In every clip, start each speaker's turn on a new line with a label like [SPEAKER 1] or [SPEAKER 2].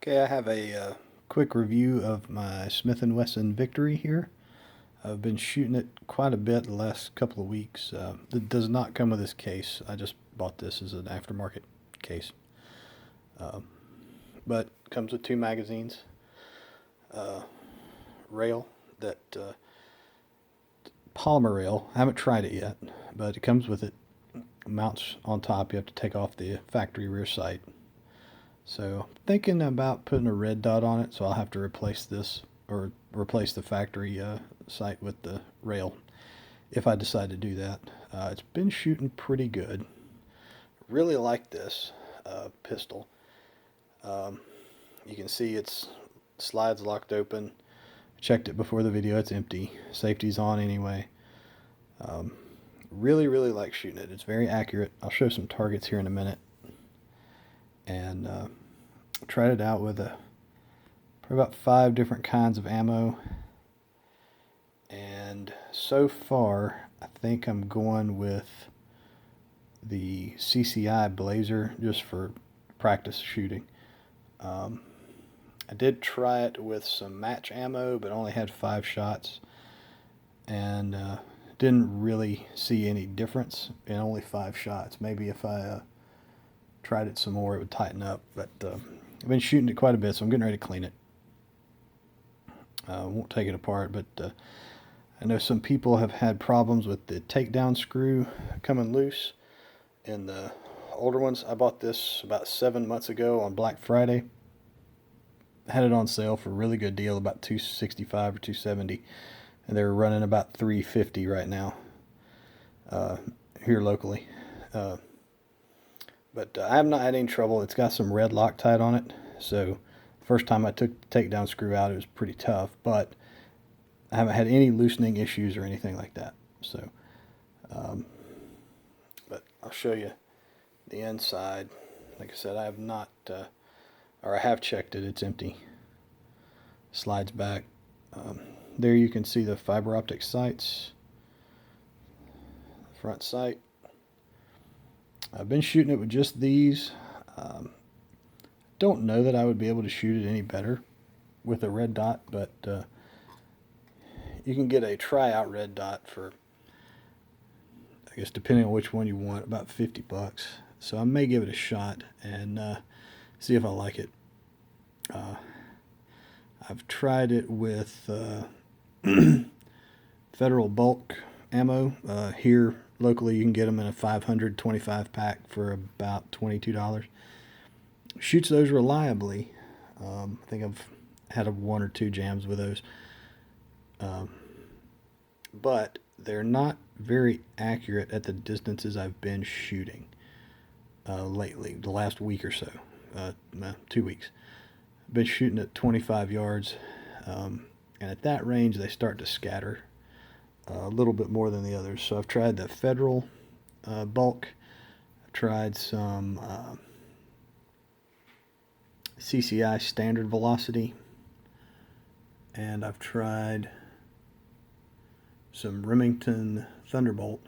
[SPEAKER 1] Okay, I have a quick review of my Smith & Wesson Victory here. I've been shooting it quite a bit the last couple of weeks. It does not come with this case. I just bought this as an aftermarket case. But it comes with two magazines, rail that polymer rail. I haven't tried it yet, but it comes with it. Mounts on top. You have to take off the factory rear sight. So thinking about putting a red dot on it, so I'll have to replace this or replace the factory sight with the rail if I decide to do that. It's been shooting pretty good. Really like this pistol. You can see its slides locked open. Checked it before the video. It's empty. Safety's on anyway. Really like shooting it. It's very accurate. I'll show some targets here in a minute. And tried it out with probably about 5 different kinds of ammo, and so far I think I'm going with the CCI Blazer just for practice shooting. I did try it with some match ammo, but only had 5 shots, and didn't really see any difference in only 5 shots. Maybe if I tried it some more, it would tighten up, but I've been shooting it quite a bit, so I'm getting ready to clean it. Won't take it apart, but I know some people have had problems with the takedown screw coming loose in the older ones. I bought this about 7 months ago on Black Friday. Had it on sale for a really good deal, about $265 or $270, and they're running about $350 right now here locally. But I have not had any trouble. It's got some red Loctite on it, so first time I took the takedown screw out, it was pretty tough, but I haven't had any loosening issues or anything like that. So, but I'll show you the inside. Like I said, I have not, or I have checked it. It's empty. Slides back. There you can see the fiber optic sights, front sight. I've been shooting it with just these. Don't know that I would be able to shoot it any better with a red dot, but you can get a tryout red dot for, I guess depending on which one you want, about $50. So I may give it a shot and see if I like it. I've tried it with Federal bulk ammo. Here locally you can get them in a 525 pack for about $22. Shoots those reliably. I think I've had 1 or 2 jams with those. But they're not very accurate at the distances I've been shooting lately, the last week or so, 2 weeks. I've been shooting at 25 yards, and at that range they start to scatter a little bit more than the others. So I've tried the Federal bulk. I've tried some CCI standard velocity, and I've tried some Remington Thunderbolt,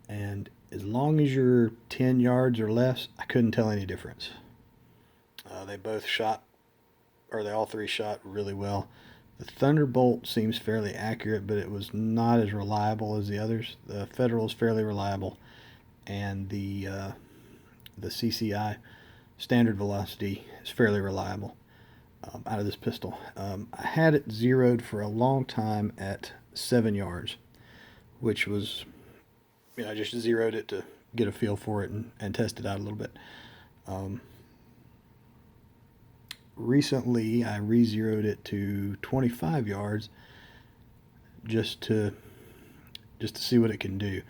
[SPEAKER 1] and as long as you're 10 yards or less, I couldn't tell any difference. They both shot, or they all 3 shot really well. The Thunderbolt seems fairly accurate, but it was not as reliable as the others. The Federal is fairly reliable, and the CCI standard velocity is fairly reliable out of this pistol. I had it zeroed for a long time at 7 yards, which was, I just zeroed it to get a feel for it and test it out a little bit. Recently, I re-zeroed it to 25 yards just to see what it can do.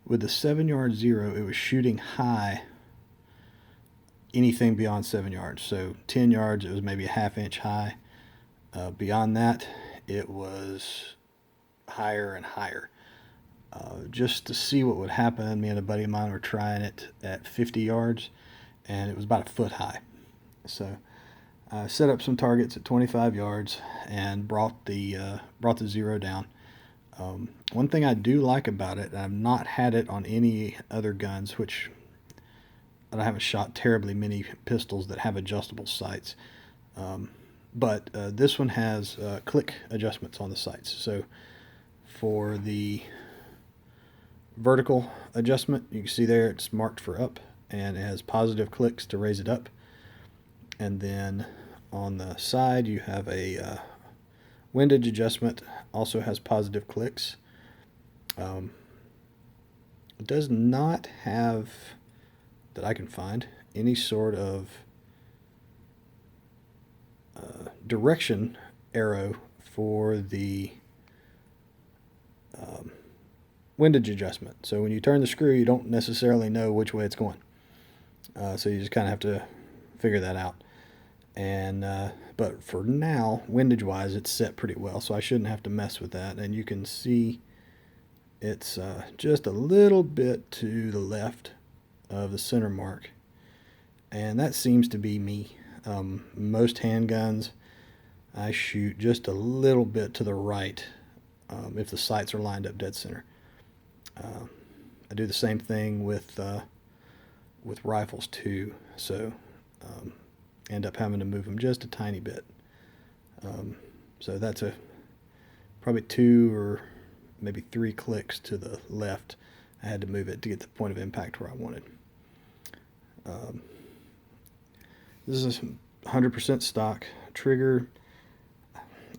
[SPEAKER 1] With the 7-yard zero, it was shooting high anything beyond 7 yards. So 10 yards, it was maybe a ½ inch high. Beyond that, it was higher and higher. Just to see what would happen, me and a buddy of mine were trying it at 50 yards, and it was about a foot high. So I set up some targets at 25 yards and brought the zero down. One thing I do like about it, I've not had it on any other guns, which and I haven't shot terribly many pistols that have adjustable sights. But this one has click adjustments on the sights. So for the vertical adjustment, you can see there it's marked for up, and it has positive clicks to raise it up. And then on the side you have a windage adjustment, also has positive clicks. It does not have, that I can find, any sort of direction arrow for the windage adjustment. So when you turn the screw, you don't necessarily know which way it's going. So you just kind of have to figure that out. And but for now, windage wise, it's set pretty well, so I shouldn't have to mess with that. And you can see it's just a little bit to the left of the center mark, and that seems to be me. Most handguns I shoot just a little bit to the right if the sights are lined up dead center. I do the same thing with rifles too, so end up having to move them just a tiny bit. So that's probably 2 or maybe 3 clicks to the left. I had to move it to get the point of impact where I wanted. This is a 100% stock trigger.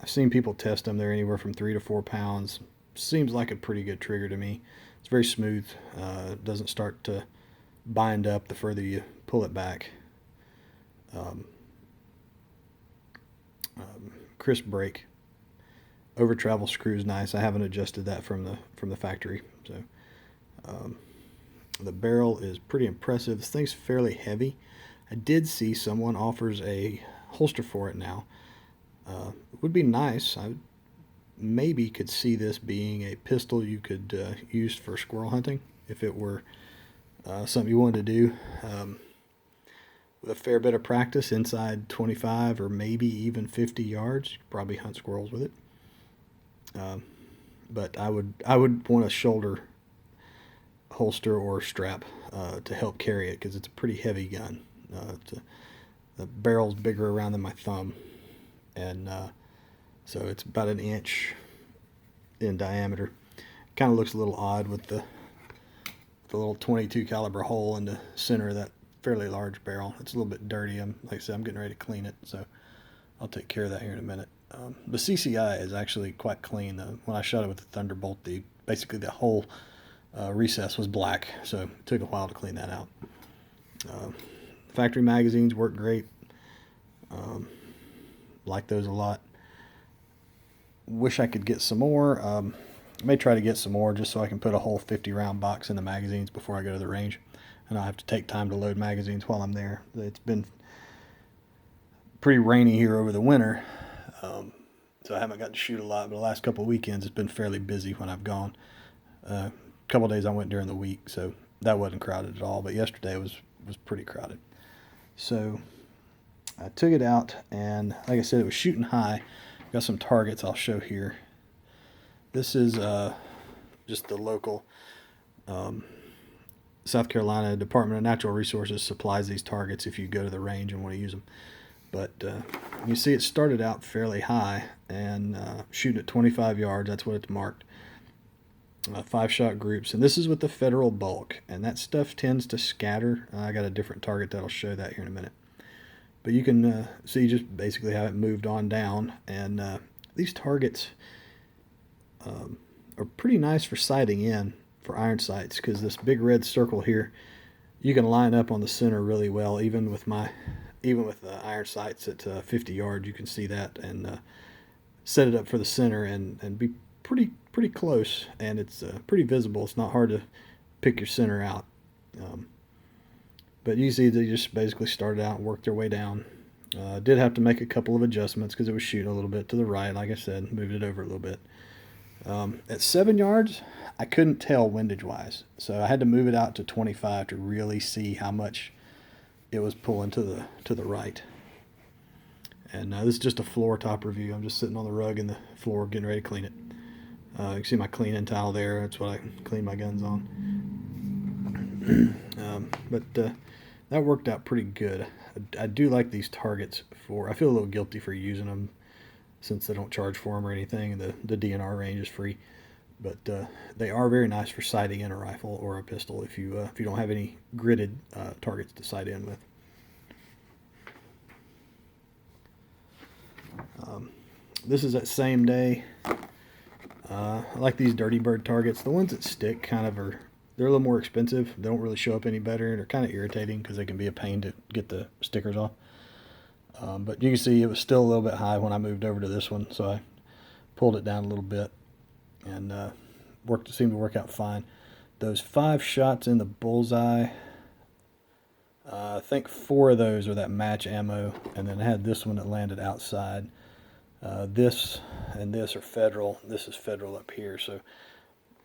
[SPEAKER 1] I've seen people test them. They're anywhere from 3 to 4 pounds. Seems like a pretty good trigger to me. It's very smooth. It doesn't start to bind up the further you pull it back. Crisp break. Over travel screws nice. I haven't adjusted that from the factory. So the barrel is pretty impressive. This thing's fairly heavy. I did see someone offers a holster for it now. It would be nice. I maybe could see this being a pistol you could use for squirrel hunting if it were something you wanted to do. With a fair bit of practice inside 25 or maybe even 50 yards, you could probably hunt squirrels with it. But I would want a shoulder holster or strap to help carry it, because it's a pretty heavy gun. The barrel's bigger around than my thumb, and so it's about 1 inch in diameter. Kind of looks a little odd with the little 22 caliber hole in the center of that fairly large barrel. It's a little bit dirty. Like I said, I'm getting ready to clean it, so I'll take care of that here in a minute. The CCI is actually quite clean. When I shot it with the Thunderbolt, basically the whole recess was black, so it took a while to clean that out. Factory magazines work great. Like those a lot. Wish I could get some more. I may try to get some more just so I can put a whole 50 round box in the magazines before I go to the range, and I'll have to take time to load magazines while I'm there. It's been pretty rainy here over the winter, so I haven't got to shoot a lot, but the last couple of weekends it's been fairly busy when I've gone. A couple of days I went during the week, so that wasn't crowded at all, but yesterday was pretty crowded. So I took it out, and like I said, it was shooting high. Got some targets I'll show here. This is just the local South Carolina Department of Natural Resources supplies these targets if you go to the range and want to use them. But you see it started out fairly high, and shooting at 25 yards, that's what it's marked. 5-shot groups, and this is with the Federal bulk, and that stuff tends to scatter. I got a different target that'll show that here in a minute. But you can see just basically how it moved on down, and these targets are pretty nice for sighting in for iron sights, because this big red circle here, you can line up on the center really well. Even with iron sights at 50 yards, you can see that, and set it up for the center and be pretty close, and it's pretty visible. It's not hard to pick your center out. But you see they just basically started out and worked their way down. Did have to make a couple of adjustments because it was shooting a little bit to the right. Like I said, moved it over a little bit. At 7 yards, I couldn't tell windage wise, so I had to move it out to 25 to really see how much it was pulling to the right. And this is just a floor top review. I'm just sitting on the rug in the floor getting ready to clean it. You can see my cleaning towel there. That's what I clean my guns on. But that worked out pretty good. I do like these targets for, I feel a little guilty for using them since they don't charge for them or anything. The DNR range is free, but they are very nice for sighting in a rifle or a pistol if you don't have any gridded targets to sight in with. This is that same day. I like these Dirty Bird targets. The ones that stick kind of are, they're a little more expensive. They don't really show up any better. They're kind of irritating because they can be a pain to get the stickers off. But you can see it was still a little bit high when I moved over to this one, so I pulled it down a little bit, and seemed to work out fine. Those 5 shots in the bullseye, I think 4 of those are that match ammo, and then I had this one that landed outside. This and this are Federal. This is Federal up here, so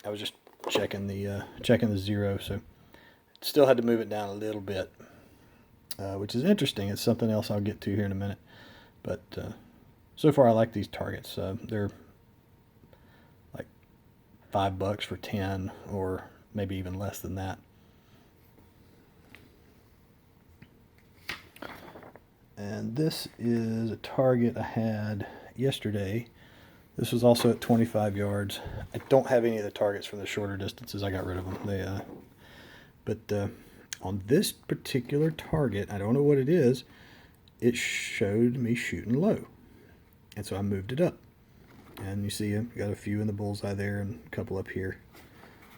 [SPEAKER 1] I was just checking the zero. So still had to move it down a little bit, which is interesting. It's something else I'll get to here in a minute. But so far I like these targets. They're like $5 for 10, or maybe even less than that. And this is a target I had yesterday. This was also at 25 yards. I don't have any of the targets from the shorter distances. I got rid of them. But on this particular target, I don't know what it is, it showed me shooting low. And so I moved it up. And you see I've got a few in the bullseye there and a couple up here.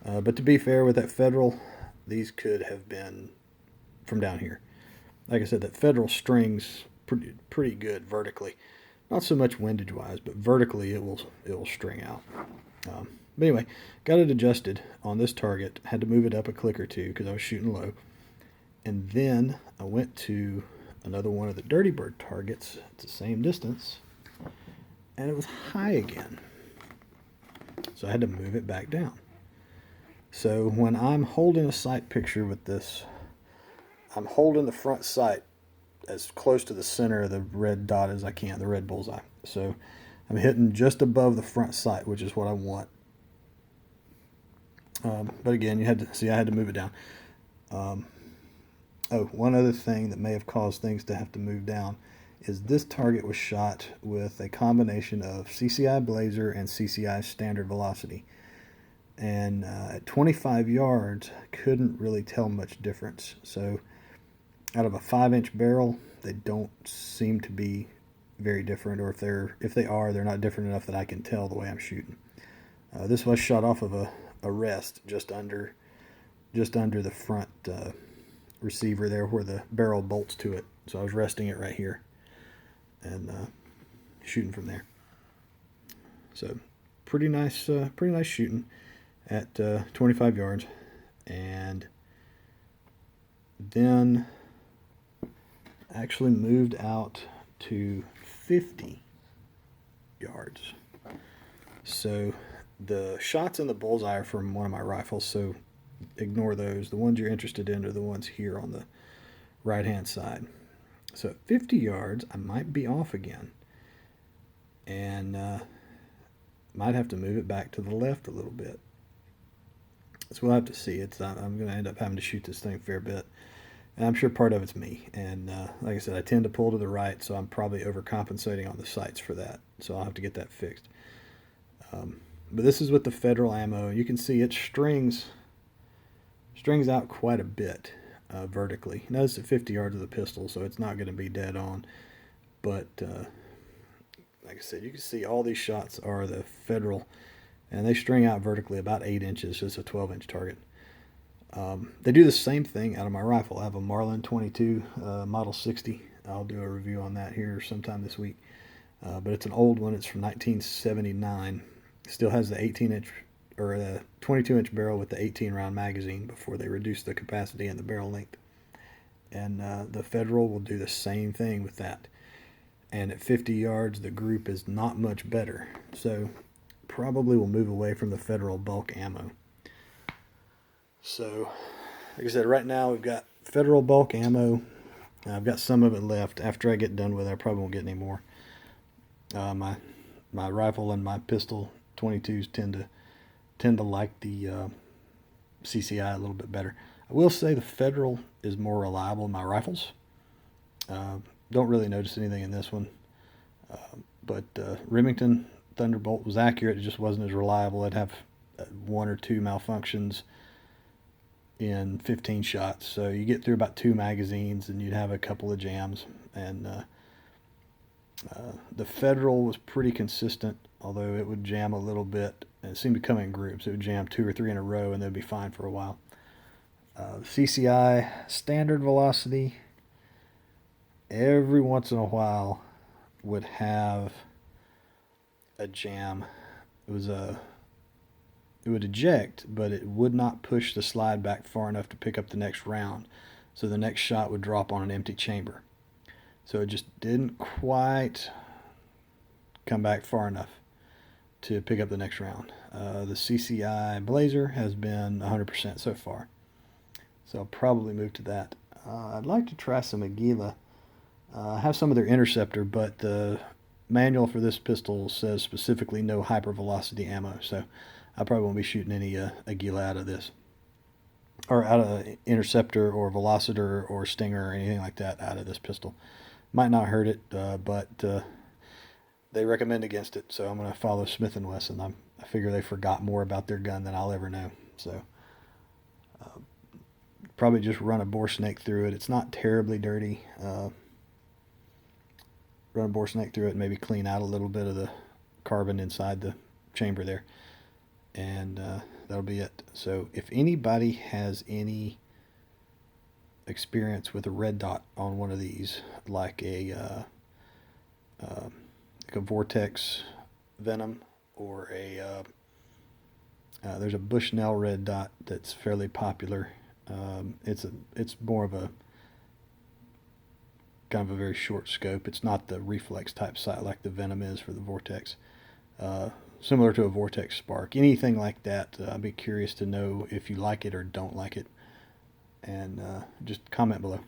[SPEAKER 1] But to be fair with that Federal, these could have been from down here. Like I said, that Federal string's pretty good vertically. Not so much windage wise, but vertically it will string out. But anyway, got it adjusted on this target. Had to move it up a click or two because I was shooting low. And then I went to another one of the Dirty Bird targets at the same distance, and it was high again. So I had to move it back down. So when I'm holding a sight picture with this, I'm holding the front sight as close to the center of the red dot as I can, the red bullseye. So I'm hitting just above the front sight, which is what I want. But again, you had to see I had to move it down. One other thing that may have caused things to have to move down is this target was shot with a combination of CCI Blazer and CCI Standard Velocity. And at 25 yards, couldn't really tell much difference. So out of a 5-inch barrel, they don't seem to be very different, or if they are, they're not different enough that I can tell the way I'm shooting. This was shot off of a rest just under the front receiver there, where the barrel bolts to it. So I was resting it right here and shooting from there. So pretty nice shooting at 25 yards, and then actually moved out to 50 yards. So the shots in the bullseye are from one of my rifles, so ignore those. The ones you're interested in are the ones here on the right hand side. So at 50 yards, I might be off again, and might have to move it back to the left a little bit. So we'll have to see. I'm going to end up having to shoot this thing a fair bit. And I'm sure part of it's me. And like I said, I tend to pull to the right, so I'm probably overcompensating on the sights for that. So I'll have to get that fixed. But this is with the Federal ammo. You can see it strings out quite a bit vertically. Now this is at 50 yards of the pistol, so it's not going to be dead on. But like I said, you can see all these shots are the Federal, and they string out vertically about 8 inches. It's a 12-inch target. They do the same thing out of my rifle. I have a Marlin 22 Model 60. I'll do a review on that here sometime this week. But it's an old one. It's from 1979. It still has the 18-inch or the 22-inch barrel with the 18-round magazine before they reduced the capacity and the barrel length. And the Federal will do the same thing with that. And at 50 yards, the group is not much better. So probably will move away from the Federal bulk ammo. So, like I said, right now we've got Federal bulk ammo. I've got some of it left. After I get done with it, I probably won't get any more. My rifle and my pistol 22s tend to like the CCI a little bit better. I will say the Federal is more reliable in my rifles. Don't really notice anything in this one. But Remington Thunderbolt was accurate. It just wasn't as reliable. It'd have one or two malfunctions in 15 shots. So you get through about 2 magazines and you'd have a couple of jams. And the Federal was pretty consistent, although it would jam a little bit. And it seemed to come in groups. It would jam 2 or 3 in a row and they'd be fine for a while. CCI standard velocity, every once in a while would have a jam. It would eject, but it would not push the slide back far enough to pick up the next round. So the next shot would drop on an empty chamber. So it just didn't quite come back far enough to pick up the next round. The CCI Blazer has been 100% so far. So I'll probably move to that. I'd like to try some Aguila. I have some of their interceptor, but the manual for this pistol says specifically no hypervelocity ammo, so I probably won't be shooting any Aguila out of this, or out of interceptor or velocitor or stinger or anything like that out of this pistol. Might not hurt it, but they recommend against it, so I'm going to follow Smith & Wesson. I figure they forgot more about their gun than I'll ever know, so probably just run a bore snake through it. It's not terribly dirty. Run a bore snake through it and maybe clean out a little bit of the carbon inside the chamber there, and that'll be it. So if anybody has any experience with a red dot on one of these, like a Vortex Venom, or there's a Bushnell red dot that's fairly popular. It's more of a kind of a very short scope. It's not the reflex type sight like the Venom is for the Vortex. Similar to a Vortex Spark. Anything like that, I'd be curious to know if you like it or don't like it. And just comment below.